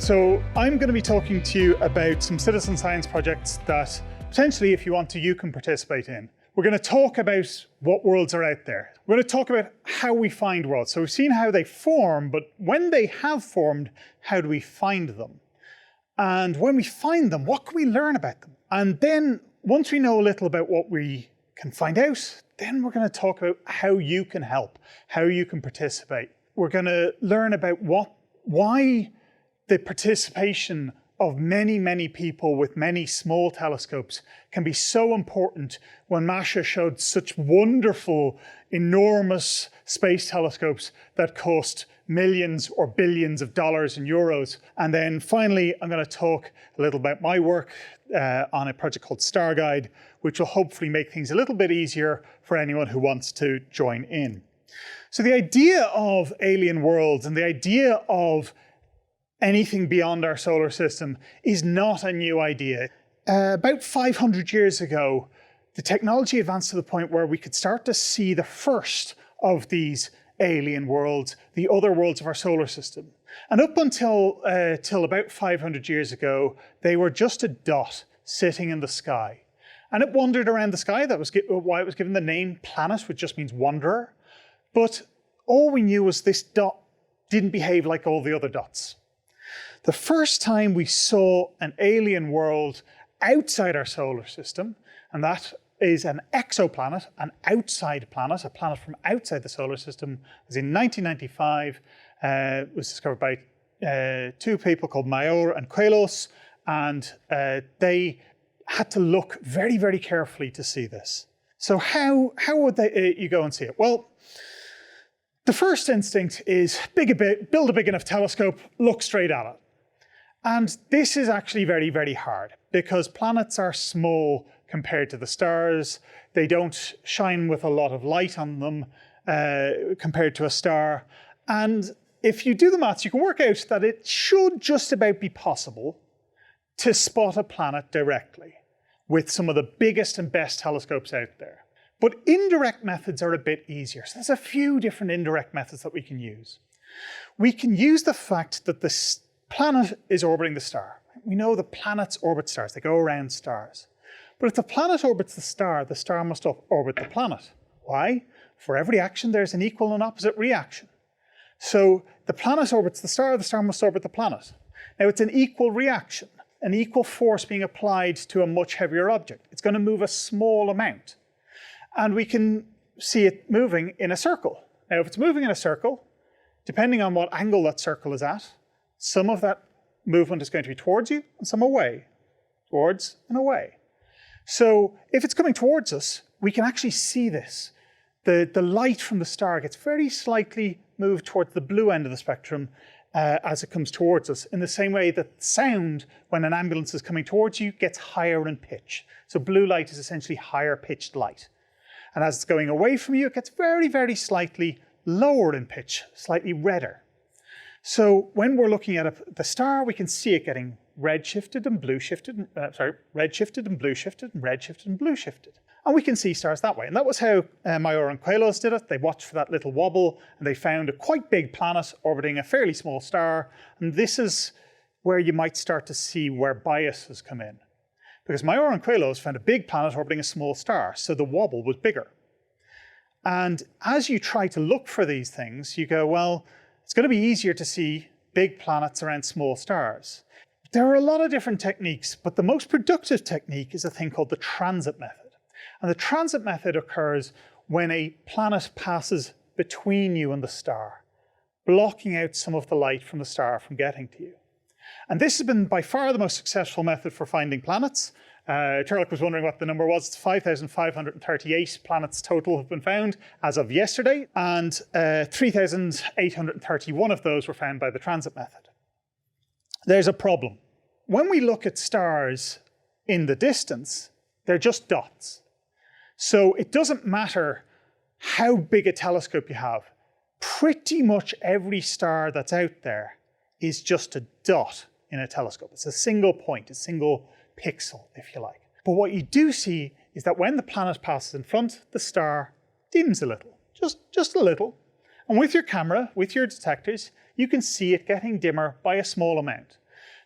So I'm going to be talking to you about some citizen science projects that potentially, if you want to, you can participate in. We're going to talk about what worlds are out there. We're going to talk about how we find worlds. So we've seen how they form, but when they have formed, how do we find them? And when we find them, what can we learn about them? And then once we know a little about what we can find out, then we're going to talk about how you can help, how you can participate. We're going to learn about why the participation of many, many people with many small telescopes can be so important when Masha showed such wonderful, enormous space telescopes that cost millions or billions of dollars and euros. And then finally, I'm going to talk a little about my work on a project called Star Guide, which will hopefully make things a little bit easier for anyone who wants to join in. So the idea of alien worlds and the idea of anything beyond our solar system is not a new idea. About 500 years ago, the technology advanced to the point where we could start to see the first of these alien worlds, the other worlds of our solar system. And up until till about 500 years ago, they were just a dot sitting in the sky. And it wandered around the sky. That was why it was given the name planet, which just means wanderer. But all we knew was this dot didn't behave like all the other dots. The first time we saw an alien world outside our solar system, and that is an exoplanet, an outside planet, a planet from outside the solar system, was in 1995. It was discovered by two people called Mayor and Quelos, and they had to look very, very carefully to see this. So how would you go and see it? Well, the first instinct is build a big enough telescope, look straight at it. And this is actually very, very hard because planets are small compared to the stars. They don't shine with a lot of light on them compared to a star. And if you do the maths, you can work out that it should just about be possible to spot a planet directly with some of the biggest and best telescopes out there. But indirect methods are a bit easier. So there's a few different indirect methods that we can use. We can use the fact that the planet is orbiting the star. We know the planets orbit stars. They go around stars. But if the planet orbits the star must orbit the planet. Why? For every action, there's an equal and opposite reaction. So the planet orbits the star must orbit the planet. Now it's an equal reaction, an equal force being applied to a much heavier object. It's going to move a small amount. And we can see it moving in a circle. Now, if it's moving in a circle, depending on what angle that circle is at, some of that movement is going to be towards you and some away, towards and away. So if it's coming towards us, we can actually see this. The light from the star gets very slightly moved towards the blue end of the spectrum as it comes towards us, in the same way that sound, when an ambulance is coming towards you, gets higher in pitch. So blue light is essentially higher pitched light. And as it's going away from you, it gets very, very slightly lower in pitch, slightly redder. So when we're looking at the star, we can see it getting red-shifted and blue-shifted, red-shifted and blue-shifted and red-shifted and blue-shifted. And we can see stars that way. And that was how Mayor and Quelos did it. They watched for that little wobble and they found a quite big planet orbiting a fairly small star. And this is where you might start to see where biases come in. Because Mayor and Quelos found a big planet orbiting a small star, so the wobble was bigger. And as you try to look for these things, you go, well, it's going to be easier to see big planets around small stars. There are a lot of different techniques, but the most productive technique is a thing called the transit method. And the transit method occurs when a planet passes between you and the star, blocking out some of the light from the star from getting to you. And this has been by far the most successful method for finding planets. Turlock was wondering what the number was. It's 5,538 planets total have been found as of yesterday, and 3,831 of those were found by the transit method. There's a problem. When we look at stars in the distance, they're just dots. So it doesn't matter how big a telescope you have. Pretty much every star that's out there is just a dot in a telescope. It's a single point, a single pixel, if you like. But what you do see is that when the planet passes in front, the star dims a little, just a little. And with your camera, with your detectors, you can see it getting dimmer by a small amount.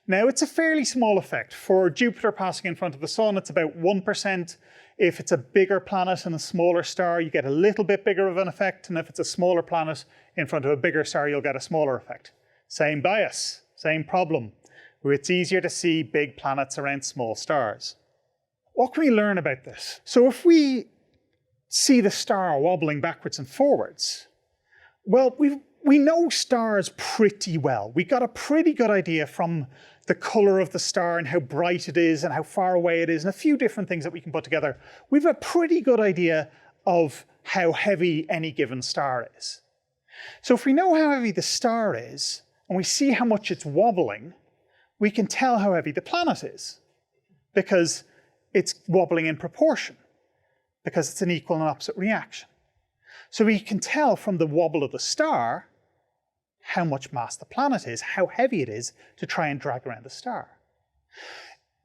Now, it's a fairly small effect. For Jupiter passing in front of the sun, it's about 1%. If it's a bigger planet and a smaller star, you get a little bit bigger of an effect. And if it's a smaller planet in front of a bigger star, you'll get a smaller effect. Same bias, same problem. It's easier to see big planets around small stars. What can we learn about this? So if we see the star wobbling backwards and forwards, well, we know stars pretty well. We got a pretty good idea from the color of the star and how bright it is and how far away it is and a few different things that we can put together. We've a pretty good idea of how heavy any given star is. So if we know how heavy the star is and we see how much it's wobbling, we can tell how heavy the planet is because it's wobbling in proportion, because it's an equal and opposite reaction. So we can tell from the wobble of the star how much mass the planet is, how heavy it is to try and drag around the star.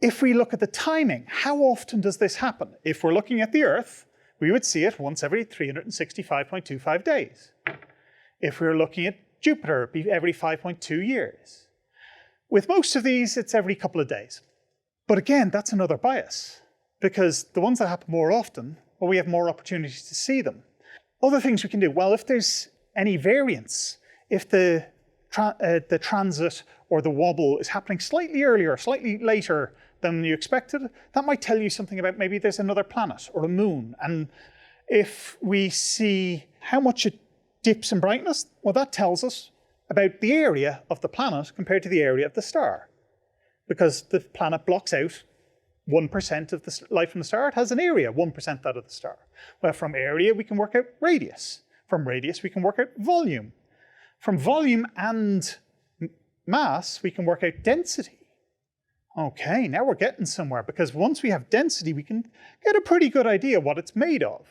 If we look at the timing, how often does this happen? If we're looking at the Earth, we would see it once every 365.25 days. If we were looking at Jupiter, it'd be every 5.2 years. With most of these, it's every couple of days. But again, that's another bias, because the ones that happen more often, well, we have more opportunities to see them. Other things we can do, well, if there's any variance, if the transit or the wobble is happening slightly earlier, slightly later than you expected, that might tell you something about maybe there's another planet or a moon. And if we see how much it dips in brightness, well, that tells us about the area of the planet compared to the area of the star. Because the planet blocks out 1% of the light from the star, it has an area, 1% out of the star. Well, from area, we can work out radius. From radius, we can work out volume. From volume and mass, we can work out density. Okay, now we're getting somewhere, because once we have density, we can get a pretty good idea what it's made of.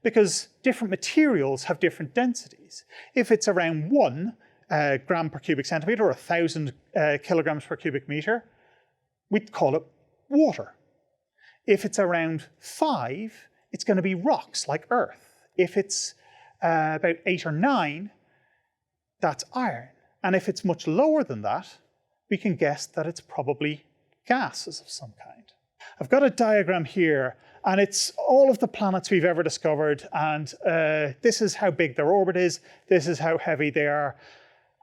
Because different materials have different densities. If it's around 1 gram per cubic centimeter or 1,000 kilograms per cubic meter, we'd call it water. If it's around 5, it's going to be rocks like Earth. If it's about 8 or 9, that's iron. And if it's much lower than that, we can guess that it's probably gases of some kind. I've got a diagram here, and it's all of the planets we've ever discovered, and this is how big their orbit is, this is how heavy they are,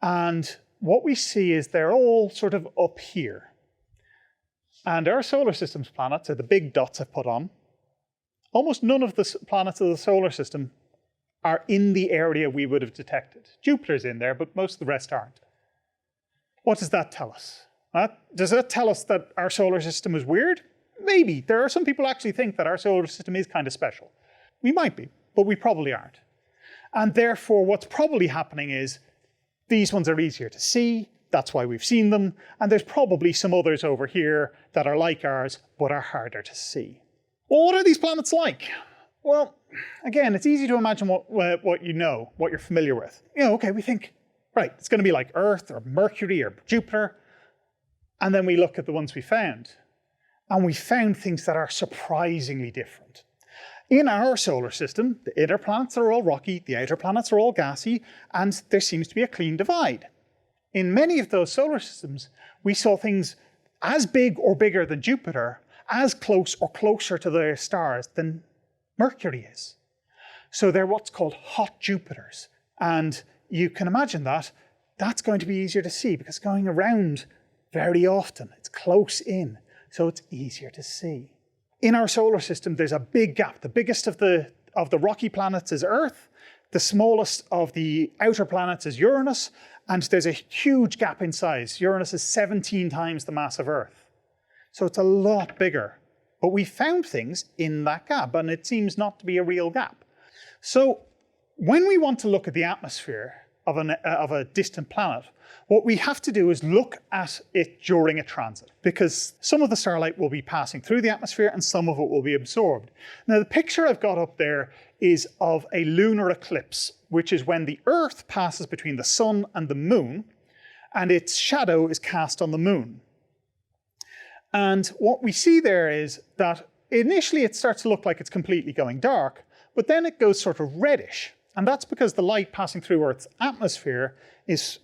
and what we see is they're all sort of up here. And our solar system's planets are the big dots I've put on. Almost none of the planets of the solar system are in the area we would have detected. Jupiter's in there, but most of the rest aren't. What does that tell us? Does that tell us that our solar system is weird? Maybe. There are some people who actually think that our solar system is kind of special. We might be, but we probably aren't. And therefore, what's probably happening is these ones are easier to see. That's why we've seen them. And there's probably some others over here that are like ours, but are harder to see. Well, what are these planets like? Well, again, it's easy to imagine what you know, what you're familiar with. Okay, we think, right, it's going to be like Earth or Mercury or Jupiter. And then we look at the ones we found. And we found things that are surprisingly different. In our solar system, the inner planets are all rocky, the outer planets are all gassy, and there seems to be a clean divide. In many of those solar systems, we saw things as big or bigger than Jupiter, as close or closer to their stars than Mercury is. So they're what's called hot Jupiters. And you can imagine that that's going to be easier to see because going around very often, it's close in, so it's easier to see. In our solar system, there's a big gap. The biggest of the rocky planets is Earth. The smallest of the outer planets is Uranus. And there's a huge gap in size. Uranus is 17 times the mass of Earth. So it's a lot bigger. But we found things in that gap, and it seems not to be a real gap. So when we want to look at the atmosphere of a distant planet, what we have to do is look at it during a transit, because some of the starlight will be passing through the atmosphere and some of it will be absorbed. Now, the picture I've got up there is of a lunar eclipse, which is when the Earth passes between the sun and the moon, and its shadow is cast on the moon. And what we see there is that initially it starts to look like it's completely going dark, but then it goes sort of reddish. And that's because the light passing through Earth's atmosphere is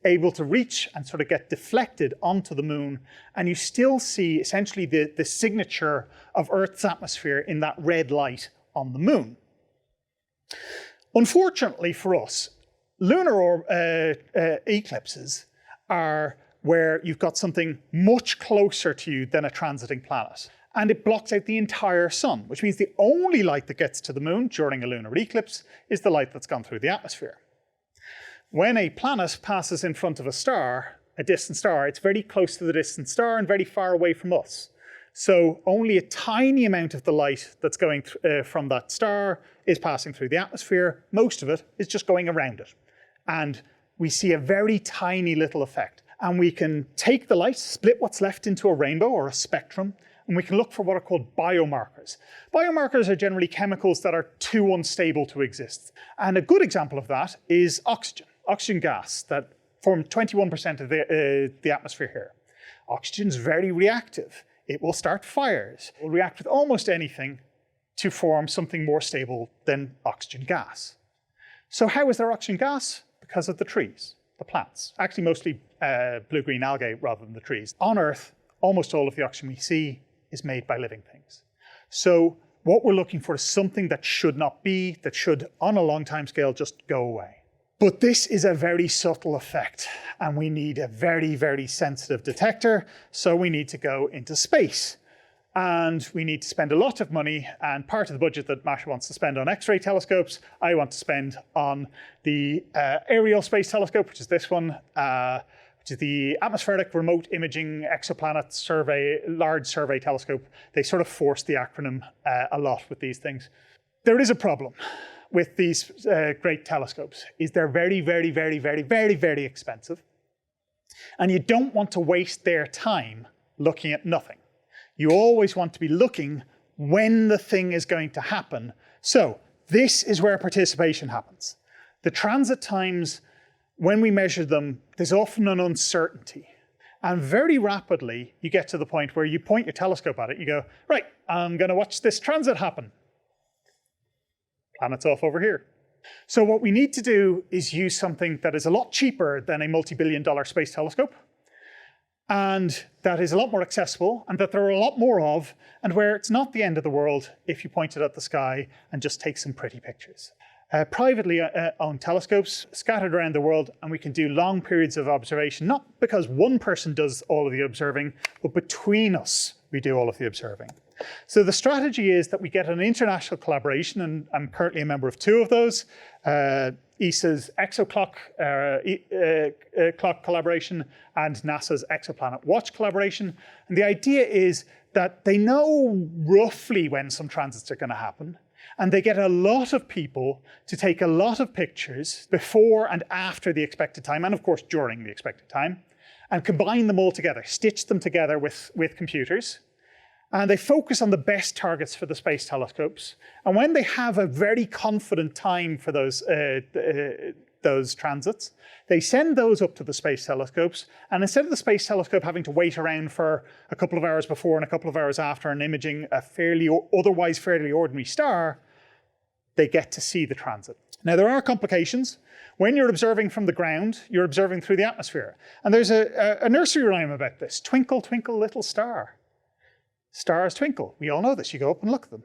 able to reach and sort of get deflected onto the moon, and you still see essentially the signature of Earth's atmosphere in that red light on the moon. Unfortunately for us, lunar eclipses are where you've got something much closer to you than a transiting planet. And it blocks out the entire sun, which means the only light that gets to the moon during a lunar eclipse is the light that's gone through the atmosphere. When a planet passes in front of a star, a distant star, it's very close to the distant star and very far away from us. So only a tiny amount of the light that's going from that star is passing through the atmosphere. Most of it is just going around it. And we see a very tiny little effect. And we can take the light, split what's left into a rainbow or a spectrum, and we can look for what are called biomarkers. Biomarkers are generally chemicals that are too unstable to exist. And a good example of that is oxygen gas that forms 21% of the atmosphere here. Oxygen's very reactive. It will start fires. It will react with almost anything to form something more stable than oxygen gas. So how is there oxygen gas? Because of the trees, the plants. Actually, mostly blue-green algae rather than the trees. On Earth, almost all of the oxygen we see is made by living things. So what we're looking for is something that should not be, that should, on a long time scale, just go away. But this is a very subtle effect, and we need a very, very sensitive detector, so we need to go into space. And we need to spend a lot of money, and part of the budget that Masha wants to spend on X-ray telescopes, I want to spend on the Aerial Space Telescope, which is this one, which is the Atmospheric Remote Imaging Exoplanet Survey, Large Survey Telescope. They sort of force the acronym a lot with these things. There is a problem with these great telescopes, is they're very, very, very, very, very, very expensive. And you don't want to waste their time looking at nothing. You always want to be looking when the thing is going to happen. So this is where participation happens. The transit times, when we measure them, there's often an uncertainty. And very rapidly, you get to the point where you point your telescope at it, you go, right, I'm going to watch this transit happen. Planet's off over here. So what we need to do is use something that is a lot cheaper than a multi-billion-dollar space telescope, and that is a lot more accessible, and that there are a lot more of, and where it's not the end of the world if you point it at the sky and just take some pretty pictures. Privately owned telescopes scattered around the world, and we can do long periods of observation, not because one person does all of the observing, but between us we do all of the observing. So the strategy is that we get an international collaboration, and I'm currently a member of two of those, ESA's ExoClock clock collaboration and NASA's Exoplanet Watch collaboration. And the idea is that they know roughly when some transits are going to happen, and they get a lot of people to take a lot of pictures before and after the expected time, and of course during the expected time, and combine them all together, stitch them together with computers. And they focus on the best targets for the space telescopes. And when they have a very confident time for those transits, they send those up to the space telescopes. And instead of the space telescope having to wait around for a couple of hours before and a couple of hours after and imaging a otherwise fairly ordinary star, they get to see the transit. Now, there are complications. When you're observing from the ground, you're observing through the atmosphere. And there's a nursery rhyme about this. Twinkle, twinkle, little star. Stars twinkle. We all know this. You go up and look at them.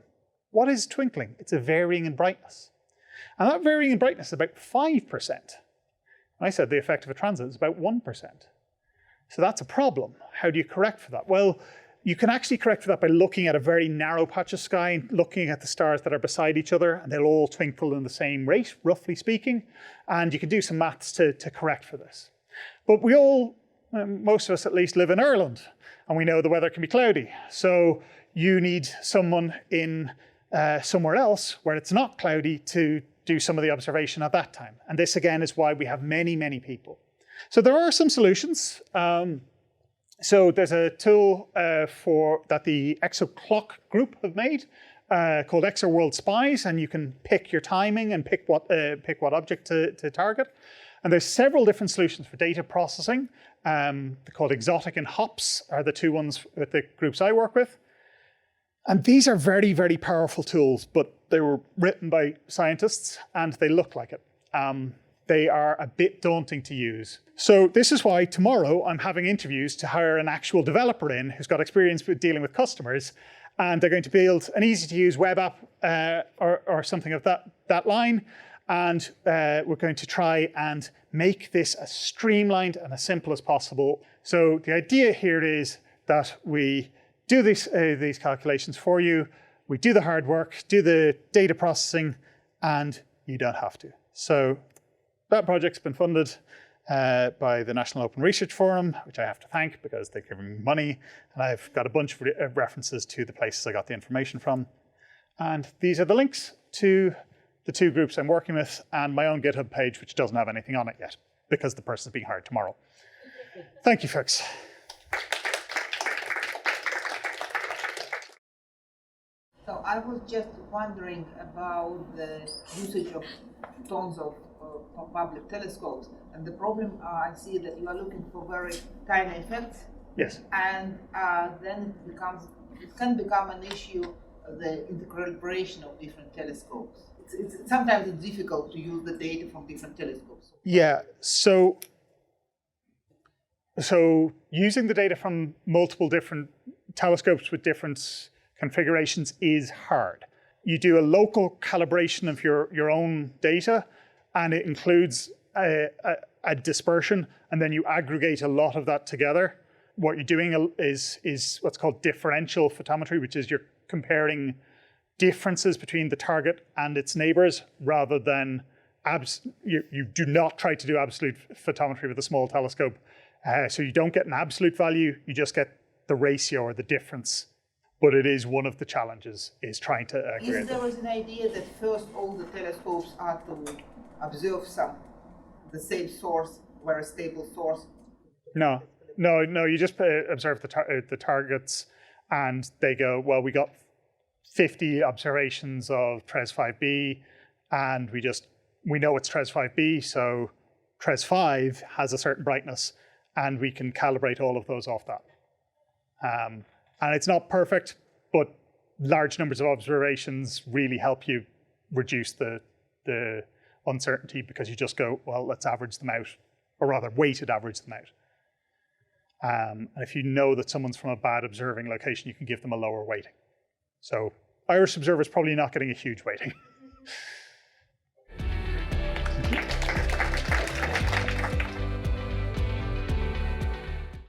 What is twinkling? It's a varying in brightness. And that varying in brightness is about 5%. I said the effect of a transit is about 1%. So that's a problem. How do you correct for that? Well, you can actually correct for that by looking at a very narrow patch of sky, looking at the stars that are beside each other, and they'll all twinkle in the same rate, roughly speaking. And you can do some maths to correct for this. But we all, most of us at least, live in Ireland. And we know the weather can be cloudy. So you need someone in somewhere else where it's not cloudy to do some of the observation at that time. And this, again, is why we have many, many people. So there are some solutions. So there's a tool that the ExoClock group have made called ExoWorld Spies, and you can pick your timing and pick what object to target. And there's several different solutions for data processing. They're called Exotic and HOPS are the two ones with the groups I work with. And these are very, very powerful tools, but they were written by scientists and they look like it. they are a bit daunting to use. So this is why tomorrow I'm having interviews to hire an actual developer in who's got experience with dealing with customers, and they're going to build an easy-to-use web app or something of that line. And we're going to try and make this as streamlined and as simple as possible. So the idea here is that we do these calculations for you, we do the hard work, do the data processing, and you don't have to. So that project's been funded by the National Open Research Forum, which I have to thank because they've given me money, and I've got a bunch of references to the places I got the information from. And these are the links to the 2 groups I'm working with, and my own GitHub page, which doesn't have anything on it yet, because the person's being hired tomorrow. Thank you, folks. So I was just wondering about the usage of tons of public telescopes, and the problem I see that you are looking for very tiny effects. Yes. And then it can become an issue, the integration of different telescopes. Sometimes it's difficult to use the data from different telescopes. Yeah, so using the data from multiple different telescopes with different configurations is hard. You do a local calibration of your own data, and it includes a dispersion, and then you aggregate a lot of that together. What you're doing is what's called differential photometry, which is you're comparing differences between the target and its neighbors, rather than you do not try to do absolute photometry with a small telescope. So you don't get an absolute value, you just get the ratio or the difference. But it is one of the challenges, is trying to aggregate. Is there an idea that first all the telescopes are to observe the same source, very stable source? No, you just observe the targets, and they go, well, we got 50 observations of TRES 5b, and we know it's TRES 5b, so TRES 5 has a certain brightness, and we can calibrate all of those off that. And it's not perfect, but large numbers of observations really help you reduce the uncertainty, because you just go, well, let's average them out, or rather weighted average them out. And if you know that someone's from a bad observing location, you can give them a lower weighting. So Irish observers probably not getting a huge weighting.